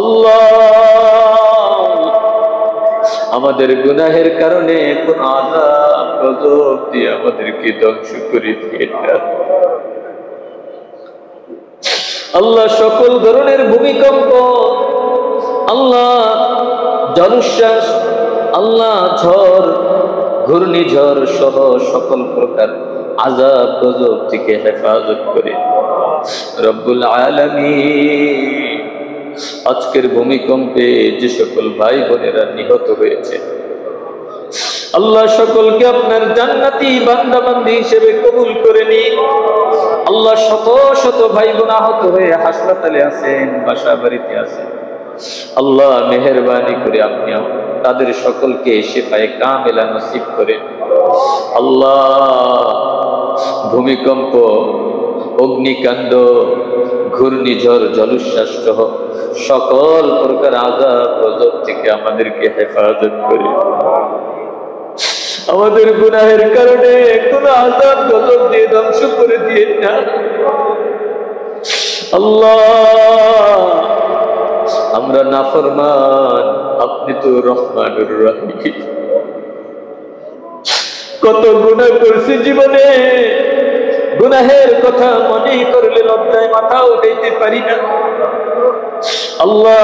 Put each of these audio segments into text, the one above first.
আল্লাহ, আমাদের গুনাহের কারণে কোন আযাব গজব দিয়ে আমাদেরকে ধ্বংস করে দিয়েন না। আল্লাহ, সকল ধরনের ভূমিকম্প, আল্লাহ জলোচ্ছ্বাস, আল্লাহ ঝড়, ঘূর্ণিঝড় সহ সকল প্রকার আযাব গজব থেকে হেফাজত করে রব্বুল আলামিন। আজকের ভূমিকম্পে যে সকল ভাই বোনেরা নিহত হয়েছে, আল্লাহ সকলকে আপনার জান্নাতি বান্দা বান্দি হিসেবে কবুল করে নিন। আল্লাহ, শত শত ভাই বোন আহত হয়ে হাসপাতালে আছেন, বাসা বাড়িতে আছেন, আল্লাহ মেহেরবানি করে আপনি তাদের সকলকে শিফায়ে কামিলা নসিব করেন। আল্লাহ, ভূমিকম্প, অগ্নিকাণ্ড, ঘূর্ণিঝড়, জলোচ্ছ্বাস সহ সকল প্রকার আযাব গজব থেকে আমাদেরকে হেফাজত করে। আমাদের গুনাহের কারণে কোন আযাব গজব দিয়ে ধ্বংস করে দিয়ে না। আল্লাহ, আমরা নাফরমান, আপনি তো রহমানুর রহিম। কত গুনাহ করছি জীবনে, গুনাহের কথা মনে করলে লজ্জায় মাথা উঠাইতে পারি না। আল্লাহ,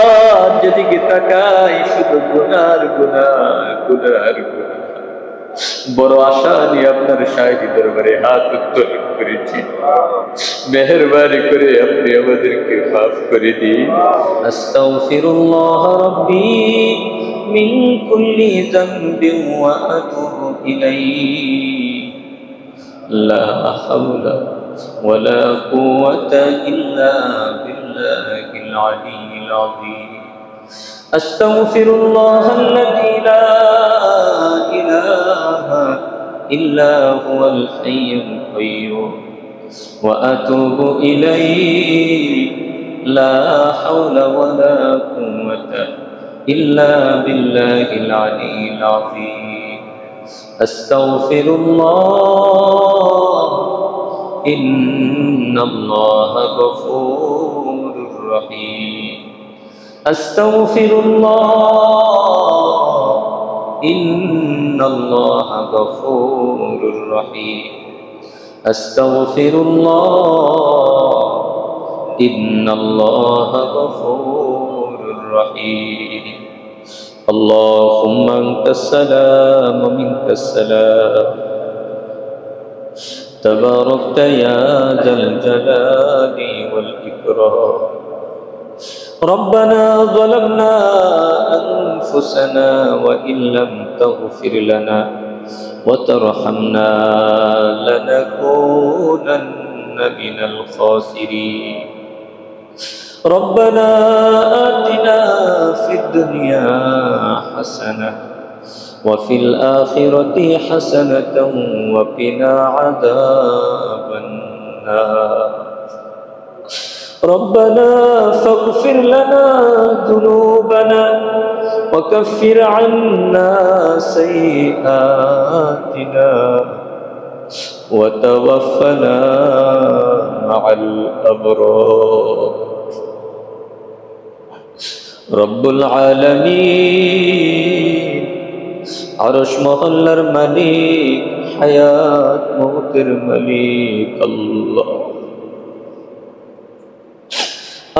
যেদিকে তাকাই শুধু গুনার গুনাহ, গুনার গুনাহ। বড় আশা নিয়ে আপনার শাহী দরবারে হাত উত্তোলন করেছি, মেহেরবানি করে আপনি আমাদেরকে মাফ করে দিন। আস্তাগফিরুল্লাহ রাব্বি মিন কুল্লি যামবিন ওয়া আতুবু ইলাইহি লা হাওলা ওয়ালা কুওয়াতা ইল্লা বিল্লাহিল আলিয়্যিল আযীম। আস্তাগফিরুল্লাহাল্লাযী লা ইলাহা ইল্লা হুয়াল হাইয়ুল কাইয়্যুম ওয়া আতুবু ইলাইহি লা হাওলা ওয়ালা কুওয়াতা ইল্লা বিল্লাহিল আলিয়্যিল আযীম। আস্তাগফিরুল্লাহ ইন্নাল্লাহা গফুরুর রহিম। আস্তাগফিরুল্লাহ ইন্নাল্লাহা গফুরুর রহিম। আস্তাগফিরুল্লাহ ইন্নাল্লাহা গফুরুর রহিম। আল্লাহুম্মা আনতাস সালাম ওয়া মিনকাস সালাম, তাবারাকতা ইয়া যাল জালালি ওয়াল ইকরাম। ربنا ظلمنا أنفسنا وإن لم تغفر لنا وترحمنا لنكونن من الخاسرين. ربنا آتنا في الدنيا حسنة وفي الآخرة حسنة وقنا عذاب النار. ربنا فاغفر لنا ذنوبنا وكفر عنا سيئاتنا وتوفنا مع الأبرار. رب العالمين عرش محلر مليك حياة موتر مليك الله.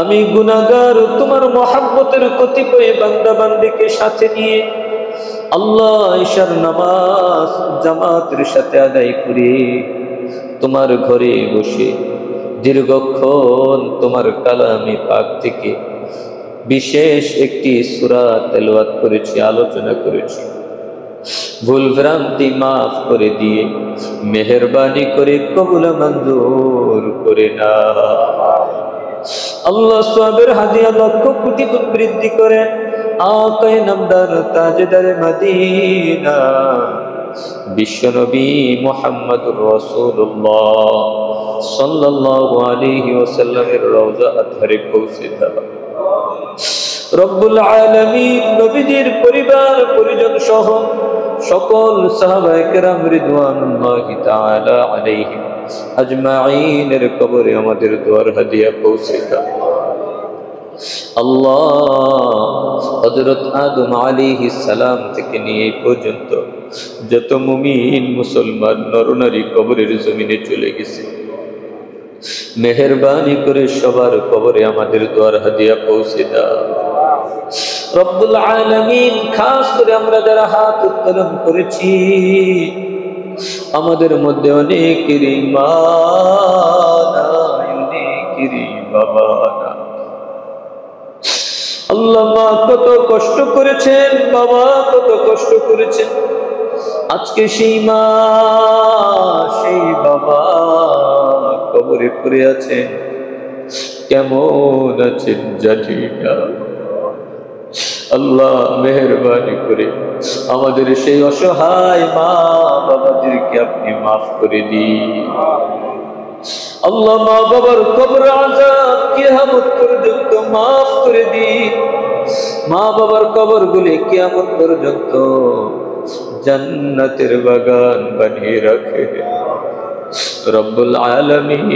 আমি গুনাহগার, তোমার মহব্বতের কতিপয় বান্দা বান্দিকে সাথে নিয়ে আল্লাহ ঈশার নামাজ জামাতের সাথে আদায় করে তোমার ঘরে বসে দীর্ঘক্ষণ তোমার কালামে পাক থেকে বিশেষ একটি সূরা তেলাওয়াত করেছি, আলোচনা করেছি। ভুল ভ্রান্তি মাফ করে দিয়ে মেহেরবানি করে কবুল মঞ্জুর করে না। আল্লাহ সওয়াবের হাদিয়া লক্ষ কোটি গুণ বৃদ্ধি করে আকায়ে নামদার তাজদার মদিনা বিশ্বনবী মুহাম্মদুর রাসূলুল্লাহ সাল্লাল্লাহু আলাইহি ওয়াসাল্লামের রওজা আতহারে পৌঁছে দাও। রব্বুল আলামিন নবীজির পরিবার পরিজন সহ সকল সাহাবায়ে কেরাম রিদওয়ানুল্লাহি তাআলা আলাইহিম আজমাইনের কবরে আমাদের দোয়ার হাদিয়া পৌঁছে দাও। আল্লাহ, হযরত আদম আলাইহিস সালাম থেকে নিয়ে এই পর্যন্ত যত মুমিন মুসলমান নরনারী কবরের জমিনে চলে গেছে, মেহেরবানি করে সবার কবরে আমাদের দোয়ার হাদিয়া পৌঁছে দাও রব্বুল আলামিন। খাস করে আমরা যারা হাত উত্তোলন করেছি, আমাদের মধ্যে অনেকেরই মা নাই, অনেকেরই বাবা নাই। আল্লাহ, মা কত কষ্ট করেছেন, বাবা কত কষ্ট করেছেন, আজকে সেই মা সেই বাবা কবরে পড়ে আছেন, কেমন আছেন জানি না। আল্লাহ, মেহেরবানি করে আমাদের সেই অসহায় মা বাবাদেরকে আপনি মাফ করে দিন। আল্লাহ, মা বাবার কবর আযাব কিয়ামত পর্যন্ত মাফ করে দিন। মা বাবার কবরগুলি কিয়ামত পর্যন্ত জান্নাতের বাগান বানিয়ে রাখে রব্বুল আলামিন।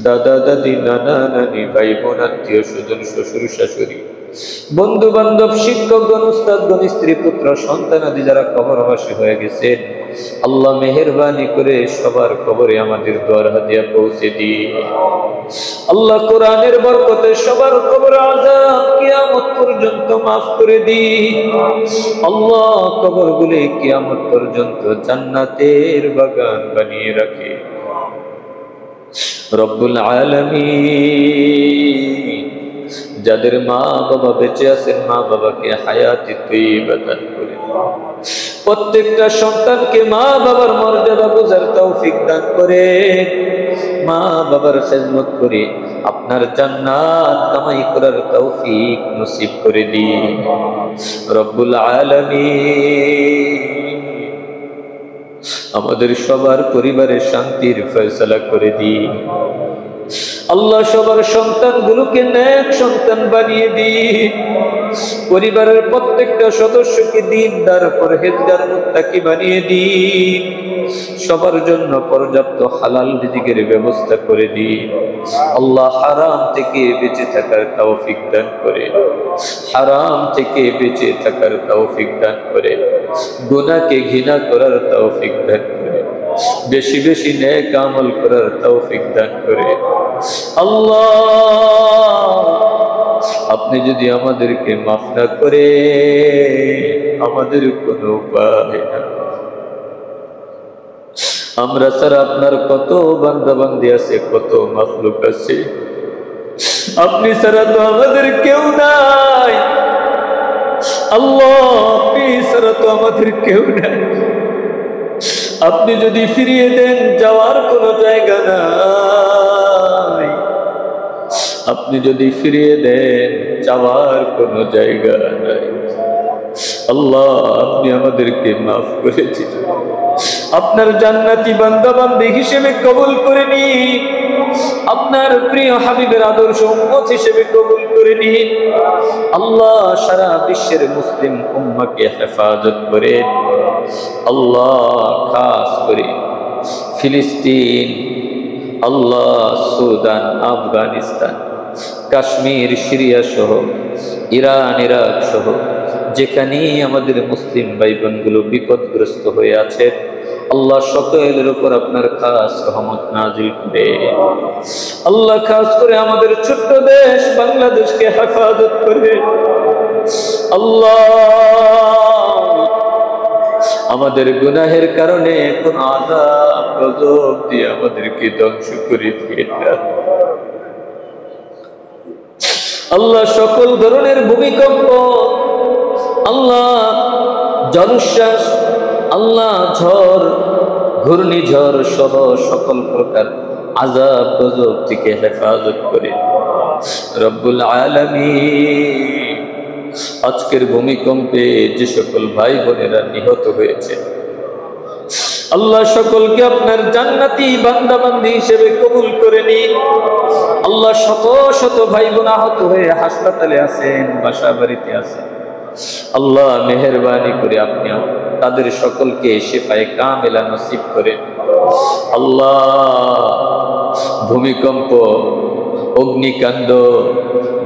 দাদা দাদি, নানা নানি, ভাই বোন, আত্মীয় স্বজন, শ্বশুর শাশুড়ি, বন্ধু বান্ধব, শিক্ষকগণ, উস্তাদগণ, স্ত্রী পুত্র সন্তান আদি যারা কবরবাসী হয়ে গেছেন, আল্লাহ মেহেরবানি করে সবার কবরে আমাদের দোয়ার হাদিয়া পৌঁছে দিন। আল্লাহ, কোরআনের বরকতে সবার কবর আযাব কিয়ামত পর্যন্ত মাফ করে দিন। আল্লাহ, কবরগুলি কিয়ামত পর্যন্ত জান্নাতের বাগান বানিয়ে রাখে রব্বুল আলামিন। যাদের মা বাবা বেঁচে আছেন, মা বাবাকে হায়াতে তাইয়্যিবা দান করে, প্রত্যেকটা সন্তানকে মা বাবার মর্যাদা বোঝার তৌফিক দান করে, মা বাবার খেদমত করে আপনার জান্নাত কামাই করার তৌফিক নসিব করে দিন রব্বুল আলামিন। আমাদের সবার পরিবারের শান্তির ফয়সালা করে দিন আল্লাহ। সবার সন্তানগুলোকে নেক সন্তান বানিয়ে দিন। পরিবারের প্রত্যেকটা সদস্যকে দিনদার, পরহেজগার, মুত্তাকি বানিয়ে দিন। সবার জন্য পর্যাপ্ত হালাল রিজিকের ব্যবস্থা করে দিন আল্লাহ। হারাম থেকে বেঁচে থাকার তৌফিক দান করে, হারাম থেকে বেঁচে থাকার তৌফিক দান করে, গুনাহকে ঘৃণা করার তৌফিক দান করে, বেশি বেশি নেক আমল করার তৌফিক দান করে আল্লাহ। আপনি যদি আমাদেরকে মাফ না করে, আমাদের কোনো উপায় না। আমরা ছাড়া আপনার কত বান্দা বান্দি আছে, কত মাখলুক আছে, আপনি ছাড়া তো আমাদের কেউ নাই আল্লাহ। আপনি ছাড়া তো আমাদের কেউ নাই। আপনি যদি ফিরিয়ে দেন, যাওয়ার কোনো জায়গা নাই। আপনি যদি ফিরিয়ে দেন, যাওয়ার কোনো জায়গা নাই আল্লাহ। আপনি আমাদেরকে মাফ করে দিন, আপনার জান্নাতি বান্দা বান্দী হিসেবে কবুল করে নিন, আপনার প্রিয় হাবিবের আদর্শ উম্মত হিসেবে কবুল করে নিন আল্লাহ। সারা বিশ্বের মুসলিম উম্মাহকে হেফাজত করে আল্লাহ। খাস করে ফিলিস্তিন আল্লাহ, সুদান, আফগানিস্তান, কাশ্মীর, সিরিয়া সহ ইরান, ইরাক সহ যেখানেই আমাদের মুসলিম ভাই বোনগুলো বিপদগ্রস্ত হয়ে আছে আল্লাহ, সকলের উপর আপনার খাস রহমত নাজিল করে আল্লাহ। খাস করে আমাদের ছোট্ট দেশ বাংলাদেশকে হেফাজত করে আল্লাহ। আমাদের গুনাহের কারণে কোন আযাব গজব দিয়ে আমাদেরকে ধ্বংস করে দিয়ে না আল্লাহ। সকল ধরনের ভূমিকম্প আল্লাহ, জলোচ্ছ্বাস আল্লাহ, ঝড়, ঘূর্ণিঝড় সহ সকল প্রকার আযাব গজব থেকে হেফাজত করে রব্বুল আলামিন। আজকের ভূমিকম্পে যে সকল ভাই বোনেরা নিহত হয়েছে আল্লাহ, সকলকে আপনার জান্নাতি বান্দা বান্দি হিসেবে কবুল করে নিন আল্লাহ। শত শত ভাই বোন আহত হয়ে হাসপাতালে আছেন, বাসা বাড়িতে আছেন আল্লাহ। মেহেরবানি করে আপনি তাদের সকলকে শিফায়ে কামিলা নসিব করেন আল্লাহ। ভূমিকম্প অগ্নিকাণ্ড,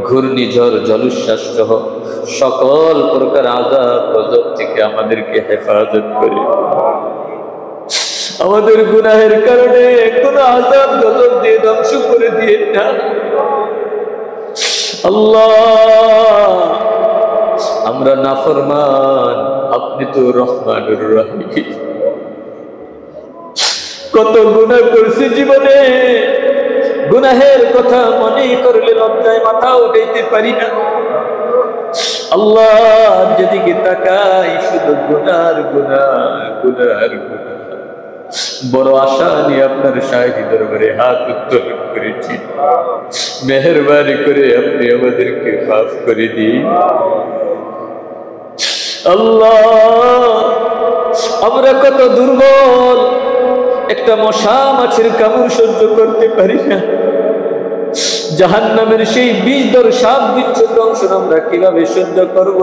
ঘূর্ণিঝড়, জলোচ্ছ্বাস সহ সকল প্রকার আযাব গজব থেকে আমাদেরকে হেফাজত করে। আমাদের গুনাহের কারণে কোন আযাব গজব দিয়ে ধ্বংস করে দিয়ে না আল্লাহ। আমরা নাফরমান, আপনি তো রহমানুর রহিম। কত গুনাহ করছি জীবনে, গুনাহের কথা মনে করলে লজ্জায় মাথা উঠাইতে পারি না আল্লাহ। যেদিকে তাকাই শুধু গুনার গুনাহ, গুনার গুনাহ। বড় আশা নিয়ে আপনার শাহী দরবারে হাত উত্তোলন করেছি, মেহেরবানি করে আপনি আমাদেরকে মাফ করে দিন আল্লাহ। আমরা কত দুর্বল, একটা মশা মাছের কামড় সহ্য করতে পারি না, জাহান্নামের সেই বিষধর সাপ বিচ্ছু দংশন আমরা কিভাবে সহ্য করব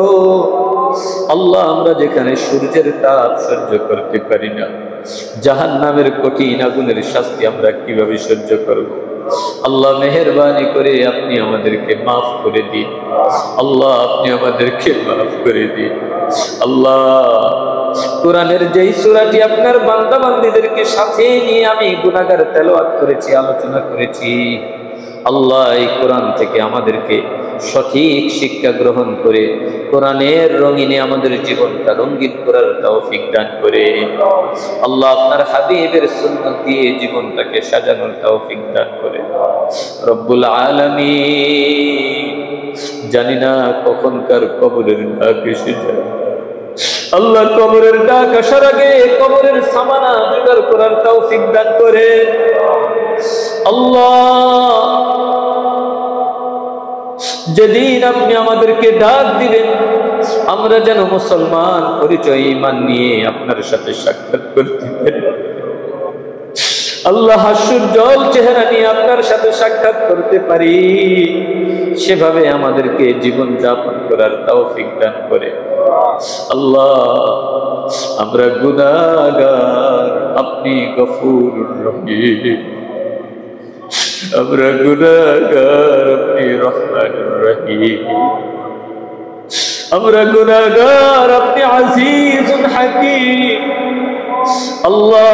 আল্লাহ। আমরা যেখানে সূর্যের তাপ সহ্য করতে পারি না, জাহান্নামের কঠিন আগুনের শাস্তি আমরা কিভাবে সহ্য করব আল্লাহ। মেহেরবানি করে আপনি আমাদেরকে মাফ করে দিন আল্লাহ, আপনি আমাদেরকে মাফ করে দিন আল্লাহ। কোরআনের যেই সূরাটি আপনার বান্দা বান্দীদেরকে সাথে নিয়ে আমি গুনাহগার তেলাওয়াত করেছি, আলোচনা করেছি আল্লাহ, এই কোরআন থেকে আমাদেরকে সঠিক শিক্ষা গ্রহণ করে কোরআনের রঙিনে আমাদের জীবনটা রঙিন করার তৌফিক দান করে আল্লাহ। আপনার হাবিবের সুন্নাত দিয়ে জীবনটাকে সাজানোর তৌফিক দান করে রব্বুল আলামিন। জানি না কখনকার কবরের ডাক এসে যায় আল্লাহ, কবরের ডাক আসার আগে কবরের সামানা জোগাড় করার তৌফিক দান করে আল্লাহ। যেদিন আপনি আমাদেরকে ডাক দিবেন আমরা যেন মুসলমান পরিচয় ঈমান নিয়ে আপনার সাথে সাক্ষাৎ করতে পারি আল্লাহ। হাস্যোজ্জ্বল চেহারা নিয়ে আপনার সাথে সাক্ষাৎ করতে পারি, সেভাবে আমাদেরকে জীবন যাপন করার তৌফিক দান করে আল্লাহ। আমরা গুনাহগার, আপনি গফুরুর রহিম। আমরা গুনাহগার, আপনি রহমানুর রহিম। আমরা গুনাহগার, আপনি আজিজুল হাকীম আল্লাহ।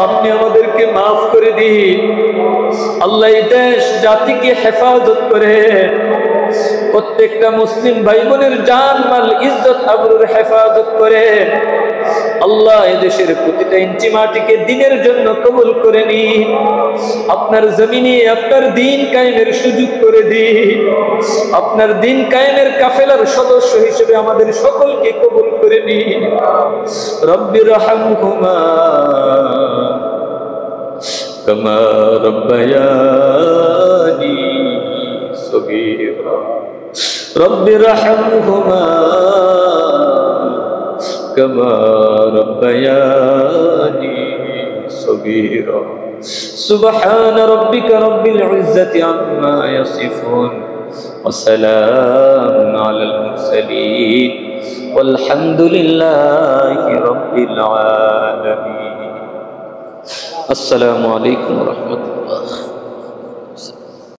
আপনি আমাদেরকে মাফ করে দিন আল্লাহ। এই দেশ জাতিকে হেফাজত করে, প্রত্যেকটা মুসলিম ভাই বোনের জান মাল ইজ্জত আবরুর হেফাজত করে আল্লাহ। এদেশের প্রতিটা ইঞ্চি মাটিকে দিনের জন্য কবুল করে নিন, আপনার জমিনে আপনার দিন কায়েমের সুযোগ করে দিন, আপনার দিন কায়েমের কাফেলার সদস্য হিসেবে আমাদের সকলকে কবুল করে নিন। রব্বির রহমহুমা কামা রব্বায়ানি সগীরা। রব্বির রহমহুমা كما ربياني صغيرا سبحان ربك رب العزة عما يصفون وسلام على المرسلين والحمد لله رب العالمين. السلام عليكم ورحمة الله.